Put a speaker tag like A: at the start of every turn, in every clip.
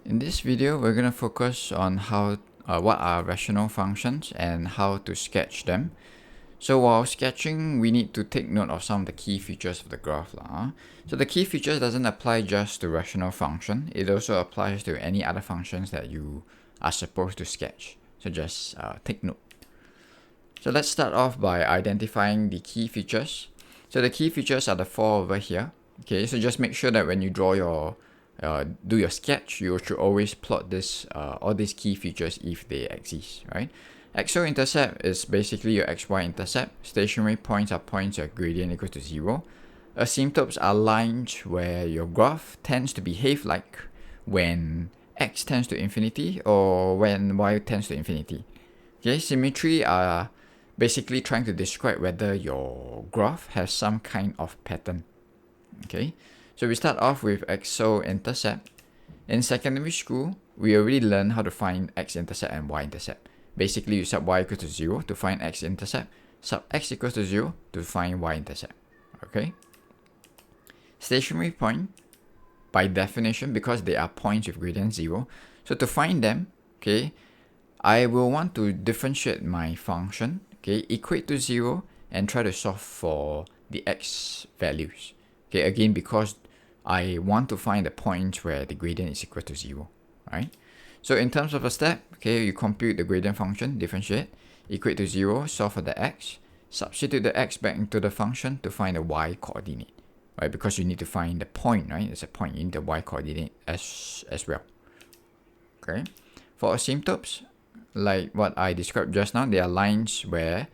A: In this video, we're going to focus on what are rational functions and how to sketch them. So while sketching, we need to take note of some of the key features of the graph. So the key features doesn't apply just to rational function. It also applies to any other functions that you are supposed to sketch. So just take note. So let's start off by identifying the key features. So the key features are the four over here. Okay, so just make sure that when you draw your do your sketch, you should always plot this all these key features if they exist, right? X-intercept is basically your xy intercept. Stationary points are points your gradient equals to 0. Asymptotes are lines where your graph tends to behave like when x tends to infinity or when y tends to infinity. Okay, symmetry are basically trying to describe whether your graph has some kind of pattern. Okay, so we start off with x-intercept. In secondary school, we already learned how to find x-intercept and y-intercept. Basically, you sub y equals to 0 to find x-intercept, sub x equals to 0 to find y-intercept. Okay. Stationary point, by definition, because they are points with gradient 0. So to find them, okay, I will want to differentiate my function, okay, equate to 0 and try to solve for the x values. Okay, again, because I want to find the points where the gradient is equal to 0, right? So in terms of a step, okay, you compute the gradient function, differentiate, equate to 0, solve for the x, substitute the x back into the function to find the y coordinate, right? Because you need to find the point, right? It's a point in the y coordinate as well. Okay. For asymptotes, like what I described just now, they are lines where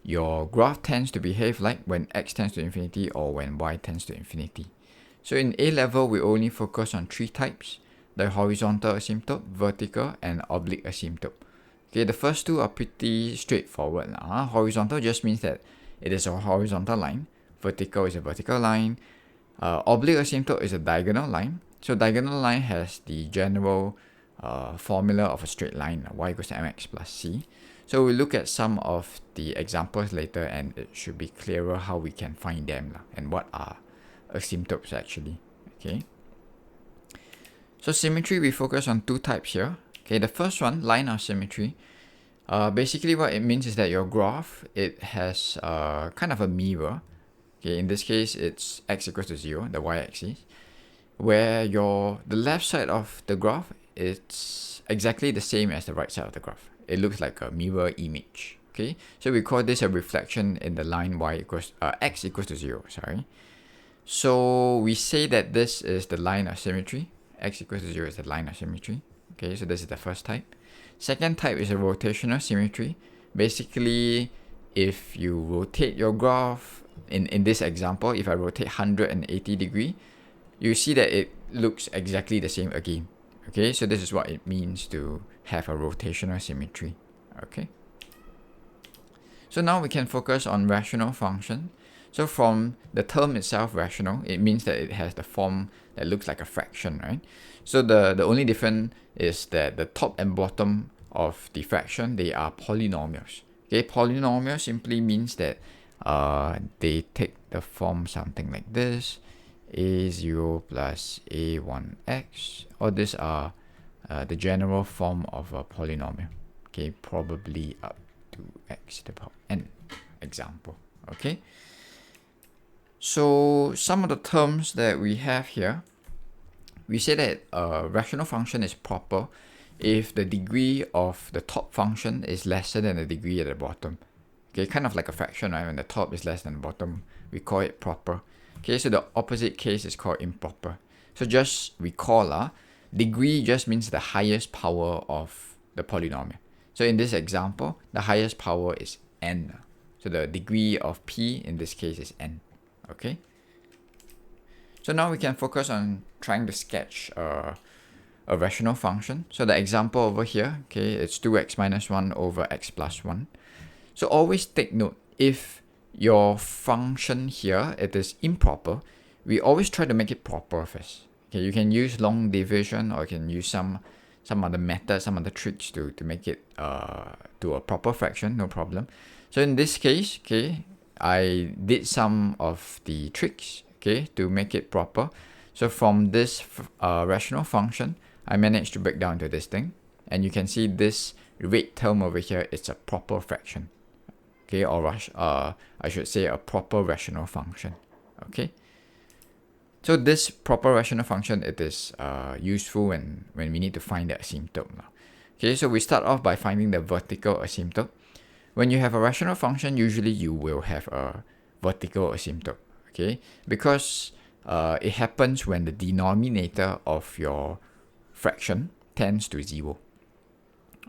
A: your graph tends to behave like when x tends to infinity or when y tends to infinity. So in A level, we only focus on three types: the horizontal asymptote, vertical, and oblique asymptote. Okay, the first two are pretty straightforward. Horizontal just means that it is a horizontal line. Vertical is a vertical line. Oblique asymptote is a diagonal line. So diagonal line has the general formula of a straight line, y equals to mx plus c. So we'll look at some of the examples later, and it should be clearer how we can find them and what are asymptotes actually. Okay. So symmetry, we focus on two types here. Okay, the first one, line of symmetry. Basically what it means is that your graph, it has kind of a mirror. Okay, in this case, it's x equals to 0, the y-axis, where the left side of the graph, it's exactly the same as the right side of the graph. It looks like a mirror image. Okay, so we call this a reflection in the line x equals to 0. Sorry. So we say that this is the line of symmetry. X equals to 0 is the line of symmetry. Okay, so this is the first type. Second type is a rotational symmetry. Basically, if you rotate your graph, in this example, if I rotate 180 degree, you see that it looks exactly the same again. Okay, so this is what it means to have a rotational symmetry. Okay. So now we can focus on rational function. So from the term itself, rational, it means that it has the form that looks like a fraction, right? So the only difference is that the top and bottom of the fraction, they are polynomials. Okay, polynomial simply means that they take the form something like this: a0 plus a1x, or these are the general form of a polynomial. Okay, probably up to x to the power n, example. Okay. So some of the terms that we have here, we say that a rational function is proper if the degree of the top function is lesser than the degree at the bottom. Okay, kind of like a fraction, right? When the top is less than the bottom, we call it proper. Okay, so the opposite case is called improper. So just recall, degree just means the highest power of the polynomial. So in this example, the highest power is n. So the degree of p in this case is n. Okay. So now we can focus on trying to sketch a rational function. So the example over here, okay, it's 2x minus 1 over x plus 1. So always take note, if your function here, it is improper, we always try to make it proper first. Okay, you can use long division, or you can use some other method, some other tricks to make it to a proper fraction, no problem. So in this case, okay, I did some of the tricks, okay, to make it proper. So from this rational function, I managed to break down to this thing, and you can see this red term over here is a proper fraction, okay, or I should say a proper rational function, okay. So this proper rational function, it is useful when we need to find the asymptote. Okay, so we start off by finding the vertical asymptote. When you have a rational function, usually you will have a vertical asymptote, okay, because it happens when the denominator of your fraction tends to 0.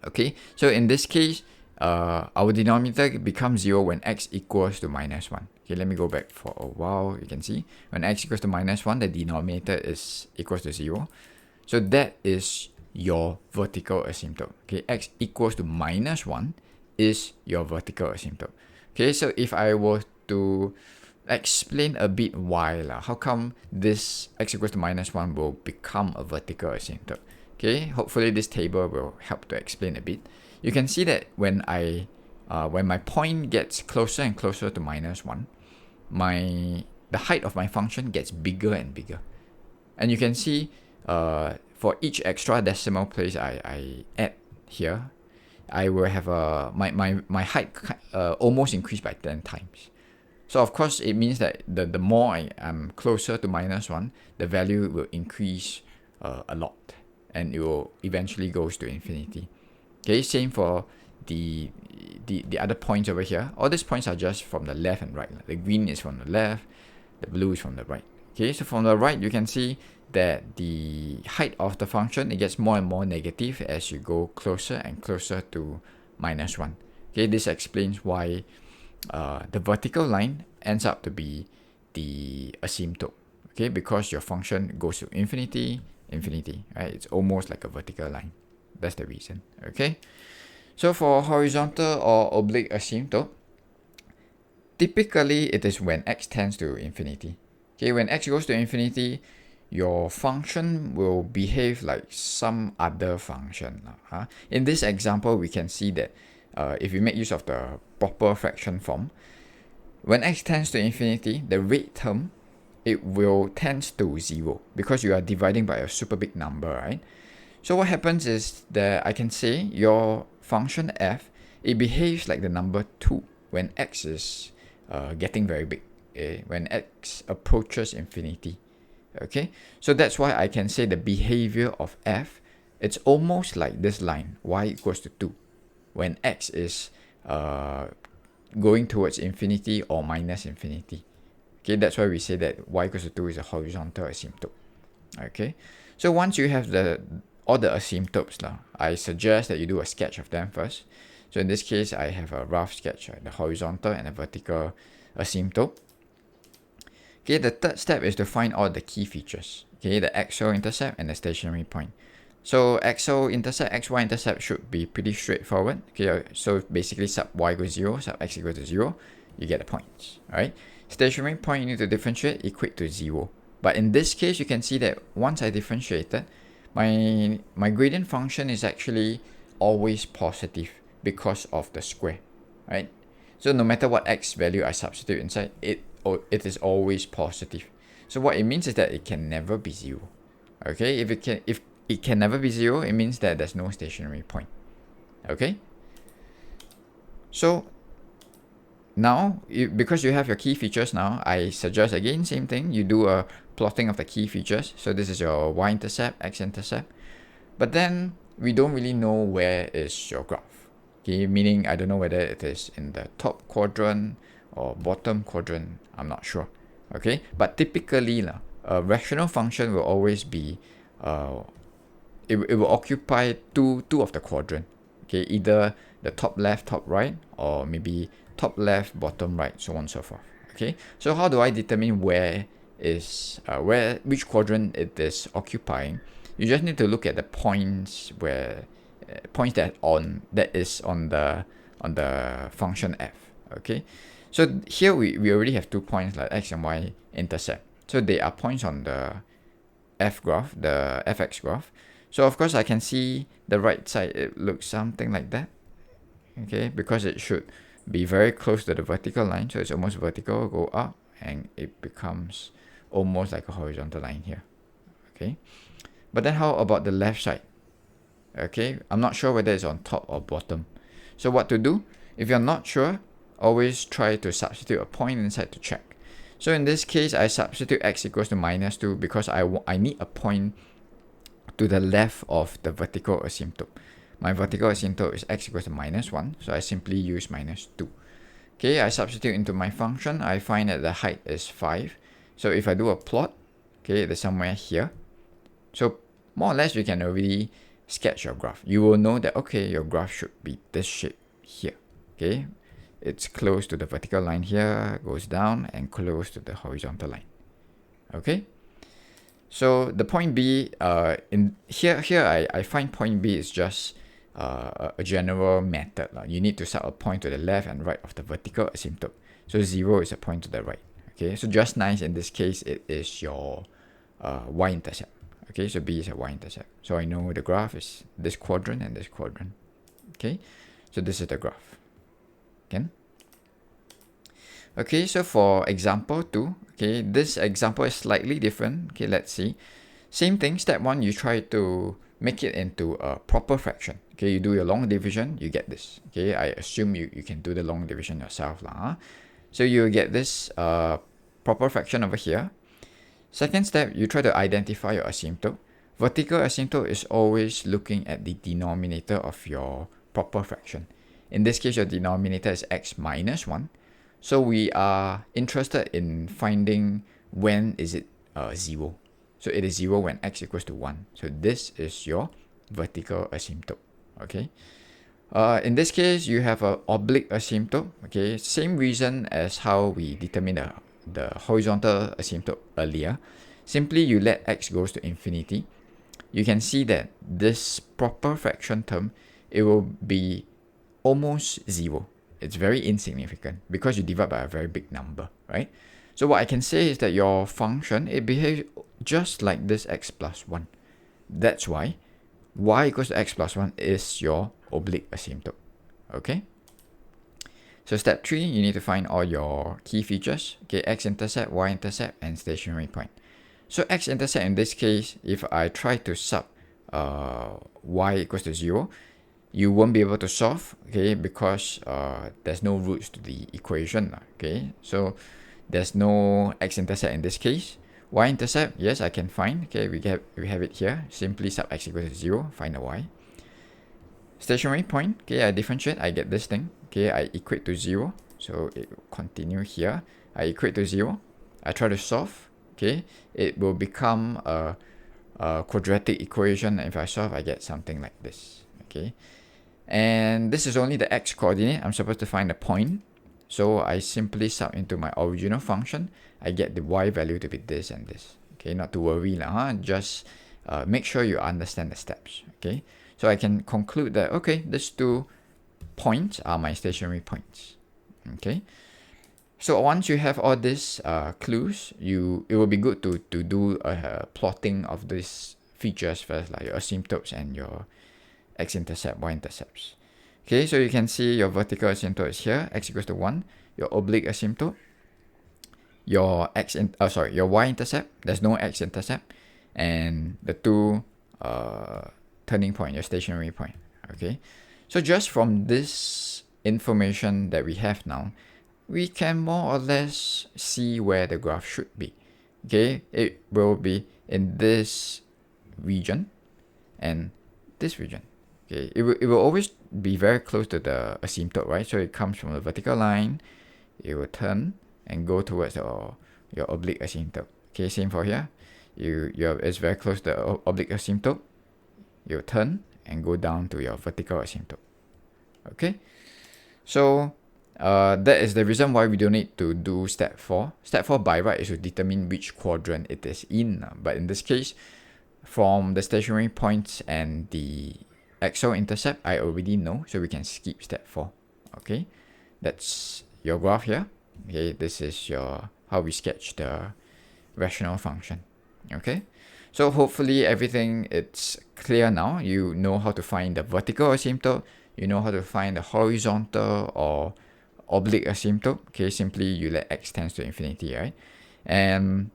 A: Okay, so in this case, our denominator becomes 0 when x equals to minus 1. Okay, let me go back for a while. You can see when x equals to minus 1, the denominator is equals to 0. So that is your vertical asymptote. Okay, x equals to minus 1 is your vertical asymptote. Okay, so if I were to explain a bit why, how come this x equals to minus 1 will become a vertical asymptote. Okay, hopefully this table will help to explain a bit. You can see that when my point gets closer and closer to minus 1, the height of my function gets bigger and bigger. And you can see for each extra decimal place I add here, I will have my height almost increased by 10 times. So of course it means that the more I am closer to minus 1, the value will increase a lot, and it will eventually goes to infinity. Okay, same for the other points over here. All these points are just from the left and right. The green is from the left, the blue is from the right. Okay, so from the right you can see that the height of the function, it gets more and more negative as you go closer and closer to minus 1. Okay, this explains why the vertical line ends up to be the asymptote. Okay, because your function goes to infinity, right? It's almost like a vertical line. That's the reason. Okay, so for horizontal or oblique asymptote, typically it is when x tends to infinity. Okay, when x goes to infinity, your function will behave like some other function. In this example, we can see that if we make use of the proper fraction form, when x tends to infinity, the red term, it will tend to 0 because you are dividing by a super big number, right? So what happens is that I can say your function f, it behaves like the number 2 when x is getting very big, when x approaches infinity. Okay, so that's why I can say the behavior of f, it's almost like this line, y equals to 2, when x is going towards infinity or minus infinity. Okay, that's why we say that y equals to 2 is a horizontal asymptote. Okay, so once you have all the asymptotes, I suggest that you do a sketch of them first. So in this case, I have a rough sketch, the horizontal and the vertical asymptote. Okay, the third step is to find all the key features. Okay, the axo-intercept and the stationary point. So axo-intercept, xy-intercept should be pretty straightforward. Okay, so basically sub y equals 0, sub x equals to 0, you get the points, right? Stationary point, you need to differentiate, equate to 0. But in this case, you can see that once I differentiated, my gradient function is actually always positive because of the square, right? So no matter what x value I substitute inside, it is always positive. So what it means is that it can never be 0. Okay, if it can never be 0, it means that there's no stationary point. Okay, so now because you have your key features now, I suggest again same thing, you do a plotting of the key features. So this is your y-intercept, x-intercept, but then we don't really know where is your graph. Okay, meaning I don't know whether it is in the top quadrant or bottom quadrant, I'm not sure. Okay, but typically a rational function will always be it will occupy two of the quadrant. Okay, either the top left, top right, or maybe top left, bottom right, so on and so forth. Okay, so how do I determine which quadrant it is occupying? You just need to look at the points that is on the function f. Okay, so here we already have 2 points like x and y intercept. So they are points on the f graph, the fx graph. So of course I can see the right side, it looks something like that. Okay, because it should be very close to the vertical line, so it's almost vertical, go up, and it becomes almost like a horizontal line here. Okay, But then how about the left side? Okay, I'm not sure whether it's on top or bottom. So what to do? If you're not sure, always try to substitute a point inside to check. So in this case, I substitute x equals to -2 because I need a point to the left of the vertical asymptote. My vertical asymptote is x equals to -1, so I simply use -2. Okay, I substitute into my function. I find that the height is 5. So if I do a plot, okay, it is somewhere here. So more or less, you can already sketch your graph. You will know that, okay, your graph should be this shape here. Okay, it's close to the vertical line here, goes down, and close to the horizontal line. Okay, so the point B, in here I find point B is just a general method. You need to set a point to the left and right of the vertical asymptote. So 0 is a point to the right. Okay, so just nice in this case, it is your y-intercept. Okay, so B is a y-intercept. So I know the graph is this quadrant and this quadrant. Okay, so this is the graph. Okay, so for example 2, okay, this example is slightly different. Okay, let's see. Same thing, step 1, you try to make it into a proper fraction. Okay, you do your long division, you get this. Okay, I assume you can do the long division yourself. So you get this proper fraction over here. Second step, you try to identify your asymptote. Vertical asymptote is always looking at the denominator of your proper fraction. In this case, your denominator is x minus 1. So we are interested in finding when is it 0. So it is 0 when x equals to 1. So this is your vertical asymptote. Okay. In this case, you have an oblique asymptote. Okay. Same reason as how we determine the horizontal asymptote earlier. Simply you let x goes to infinity. You can see that this proper fraction term, it will be almost 0. It's very insignificant because you divide by a very big number, right? So what I can say is that your function, it behaves just like this x plus 1. That's why y equals to x plus 1 is your oblique asymptote. Okay? So step 3, you need to find all your key features. Okay, x-intercept, y-intercept, and stationary point. So x-intercept in this case, if I try to sub y equals to 0, you won't be able to solve, okay, because there's no roots to the equation, okay? So there's no x-intercept in this case. Y-intercept, yes, I can find, okay, we have it here. Simply sub x equals to 0, find the y. Stationary point, okay, I differentiate, I get this thing, okay, I equate to 0, so it will continue here. I equate to 0, I try to solve, okay, it will become a quadratic equation. If I solve, I get something like this, okay. And this is only the x coordinate. I'm supposed to find a point. So I simply sub into my original function. I get the y value to be this and this. Okay, not to worry. Just make sure you understand the steps. Okay, so I can conclude that, okay, these 2 points are my stationary points. Okay, so once you have all these clues, it will be good to do a plotting of these features first, like your asymptotes and your x-intercept, y-intercepts. Okay, so you can see your vertical asymptote is here, x equals to 1. Your oblique asymptote, your your y-intercept, there's no x-intercept, and the 2 turning point, your stationary point. Okay, so just from this information that we have now, we can more or less see where the graph should be. Okay, it will be in this region and this region. Okay, it will always be very close to the asymptote, right? So it comes from the vertical line, it will turn and go towards your oblique asymptote. Okay, same for here. It's very close to the oblique asymptote. You turn and go down to your vertical asymptote. Okay, so that is the reason why we don't need to do step 4. Step 4 by right is to determine which quadrant it is in. But in this case, from the stationary points and the x-intercept, I already know, so we can skip step 4. Okay, that's your graph here. Okay, this is how we sketch the rational function. Okay, so hopefully everything it's clear now. You know how to find the vertical asymptote, you know how to find the horizontal or oblique asymptote. Okay, simply you let x tends to infinity, right? And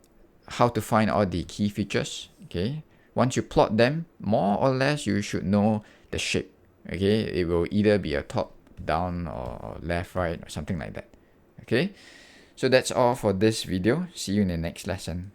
A: how to find all the key features. Okay, once you plot them, more or less you should know the shape. Okay, it will either be a top, down, or left, right, or something like that. Okay, so that's all for this video. See you in the next lesson.